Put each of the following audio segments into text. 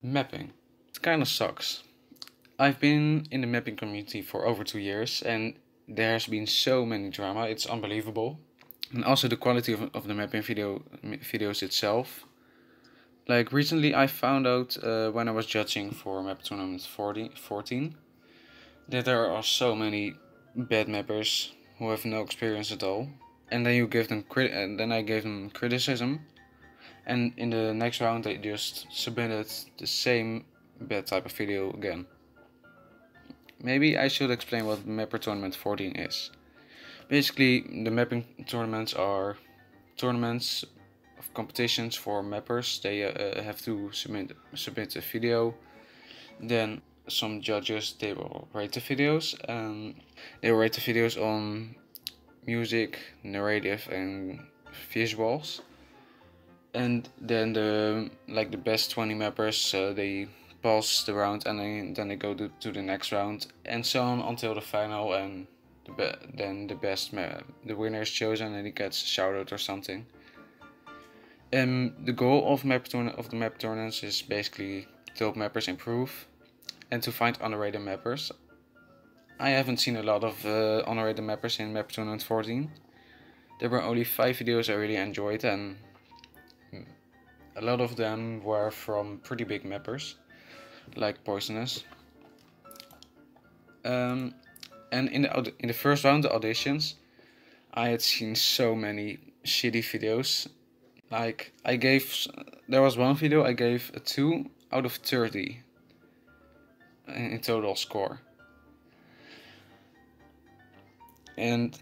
Mapping. It kinda sucks. I've been in the mapping community for over 2 years and there has been so many drama, it's unbelievable. And also the quality of the mapping videos itself. Like recently I found out when I was judging for map tournament 14 that there are so many bad mappers who have no experience at all. And then you give them then I gave them criticism. And in the next round they just submitted the same bad type of video again. Maybe I should explain what Mapper Tournament 14 is. Basically, the mapping tournaments are tournaments of competitions for mappers. They have to submit a video. Then some judges, they will rate the videos. They will rate the videos on music, narrative and visuals. And then the best 20 mappers, they pass the round and then they go to the next round and so on until the final, and then the winner is chosen and he gets a shout out or something. The goal of the map tournaments is basically to help mappers improve and to find underrated mappers. I haven't seen a lot of underrated mappers in Map Tournament 14. There were only 5 videos I really enjoyed, and a lot of them were from pretty big mappers, like Poisonous. And in the first round, the auditions, I had seen so many shitty videos. Like there was one video I gave a 2 out of 30 in total score. And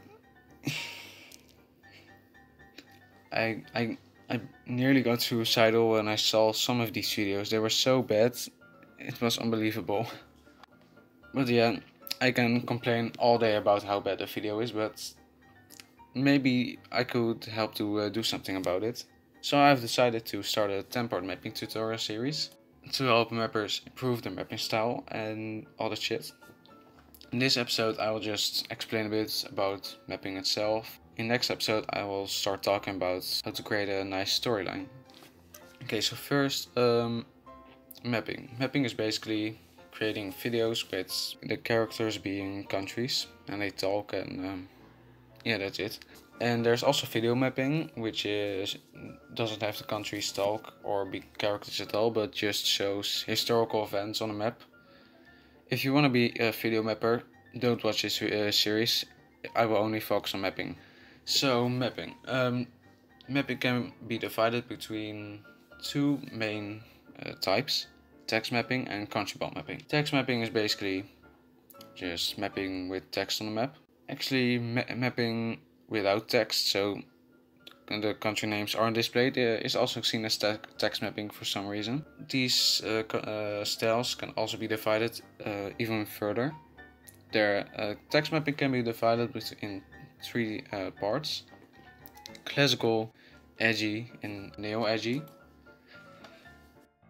I nearly got suicidal when I saw some of these videos. They were so bad, it was unbelievable. But yeah, I can complain all day about how bad the video is, but maybe I could help to do something about it. So I've decided to start a 10-part mapping tutorial series to help mappers improve their mapping style and all that shit. In this episode I will just explain a bit about mapping itself. In the next episode I will start talking about how to create a nice storyline. Okay, so first, mapping. Mapping is basically creating videos with the characters being countries and they talk, and yeah, that's it. And there's also video mapping, which doesn't have the countries talk or be characters at all, but just shows historical events on a map. If you want to be a video mapper, don't watch this series. I will only focus on mapping. So mapping. Mapping can be divided between 2 main types: text mapping and COUNTRYBALL mapping. Text mapping is basically just mapping with text on the map. Actually, mapping without text, so the country names aren't displayed, is also seen as text mapping for some reason. These styles can also be divided even further. Text mapping can be divided in 3 parts: classical, edgy and neo-edgy.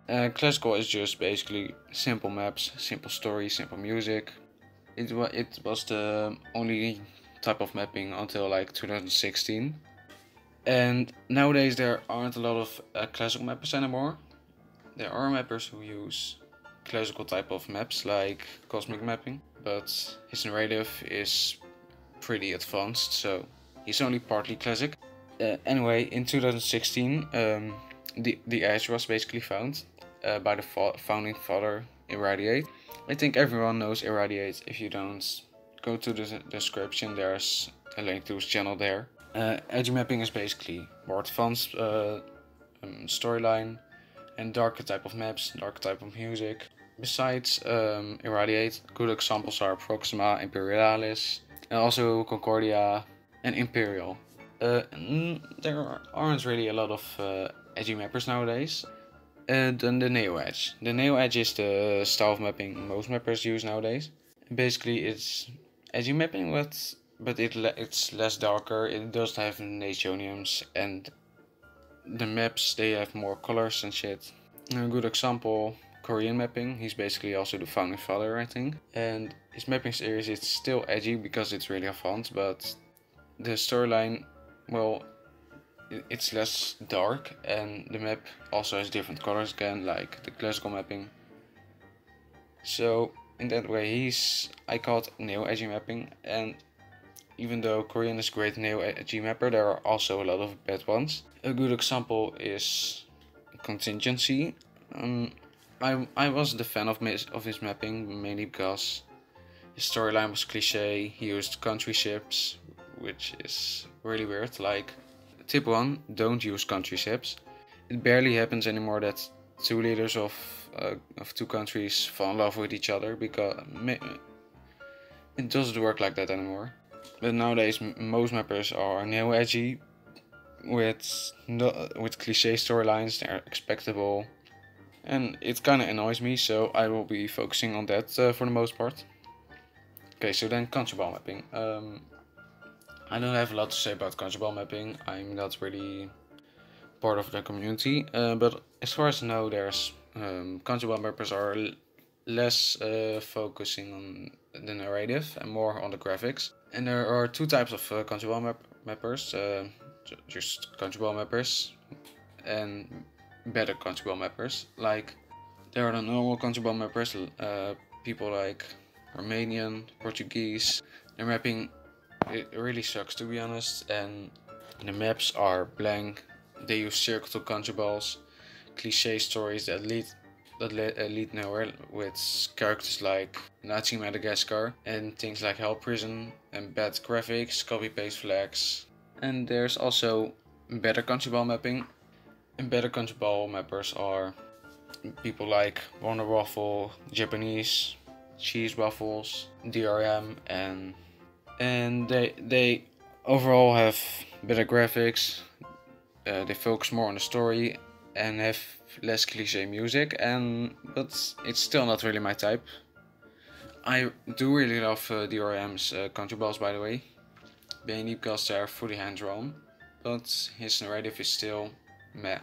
Classical is just basically simple maps, simple story, simple music. It was the only type of mapping until like 2016. And nowadays there aren't a lot of classical mappers anymore. There are mappers who use classical type of maps like cosmic mapping, but his narrative is pretty advanced, so he's only partly classic. Anyway, in 2016 the edge was basically found by the founding father Eradiate. I think everyone knows Eradiate. If you don't, go to the description, there's a link to his channel there. Edgy mapping is basically more advanced storyline and darker type of maps, darker type of music. Besides Eradiate, good examples are Proxima, Imperialis, and also Concordia and Imperial. There aren't really a lot of edgy mappers nowadays. Then the Neo-edge. The Neo-edge is the style of mapping most mappers use nowadays. Basically it's edgy mapping, but it's less darker. It doesn't have nationiums, and the maps, they have more colors and shit. A good example, Korean mapping. He's basically also the founding father, I think. And his mapping series, it's still edgy because it's really advanced, but the storyline, well, it's less dark, and the map also has different colors again, like the classical mapping. So in that way I call it Neo-edgy mapping, and even though Korean is a great Neo-edgy mapper, there are also a lot of bad ones. A good example is Contingency. I was the fan of his mapping, mainly because his storyline was cliche. He used country ships, which is really weird. Like, tip 1, don't use country ships. It barely happens anymore that two leaders of two countries fall in love with each other, because it doesn't work like that anymore. But nowadays most mappers are neo-edgy with cliche storylines. They're expectable, and it kind of annoys me, so I will be focusing on that for the most part. Okay, so then COUNTRYBALL mapping. I don't have a lot to say about COUNTRYBALL mapping. I'm not really part of the community, but as far as I know, there's COUNTRYBALL mappers are less focusing on the narrative and more on the graphics. And there are two types of COUNTRYBALL mappers. Just COUNTRYBALL mappers and better COUNTRYBALL mappers. Like, there are the normal COUNTRYBALL mappers, people like Romanian, Portuguese. Their mapping, it really sucks, to be honest, and the maps are blank. They use circle COUNTRYBALLs, cliche stories that lead nowhere, with characters like Nazi Madagascar and things like Hell Prison, and bad graphics, copy-paste flags. And there's also better COUNTRYBALL mapping. And better COUNTRYBALL mappers are people like Wonderwaffle, Japanese, CheezeWafflz, DRM, and they overall have better graphics. They focus more on the story and have less cliche music, but it's still not really my type. I do really love DRM's COUNTRYBALLs, by the way, mainly because they are fully hand-drawn, but his narrative is still meh.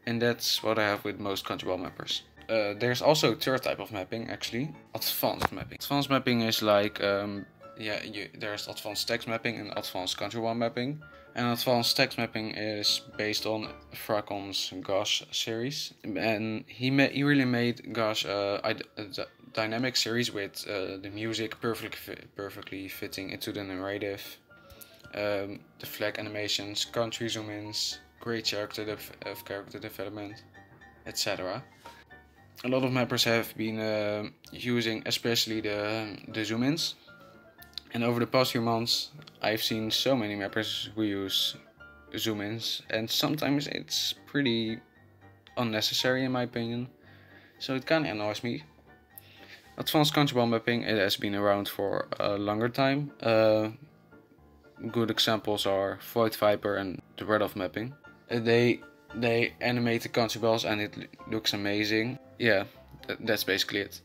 And that's what I have with most COUNTRYBALL mappers. There's also a third type of mapping, actually, advanced mapping. Advanced mapping is like, there's advanced text mapping and advanced COUNTRYBALL mapping. And advanced text mapping is based on Frkon's Gosh series, and he really made Gosh a dynamic series with the music perfectly fitting into the narrative, the flag animations, country zoom-ins, great character development, etc. A lot of mappers have been using especially the zoom-ins, and over the past few months I've seen so many mappers who use zoom-ins, and sometimes it's pretty unnecessary in my opinion, so it kinda annoys me. Advanced COUNTRYBALL mapping, it has been around for a longer time. Good examples are VoidViper and the Red mapping. They animate the COUNTRYBALLs and it looks amazing. Yeah, that's basically it.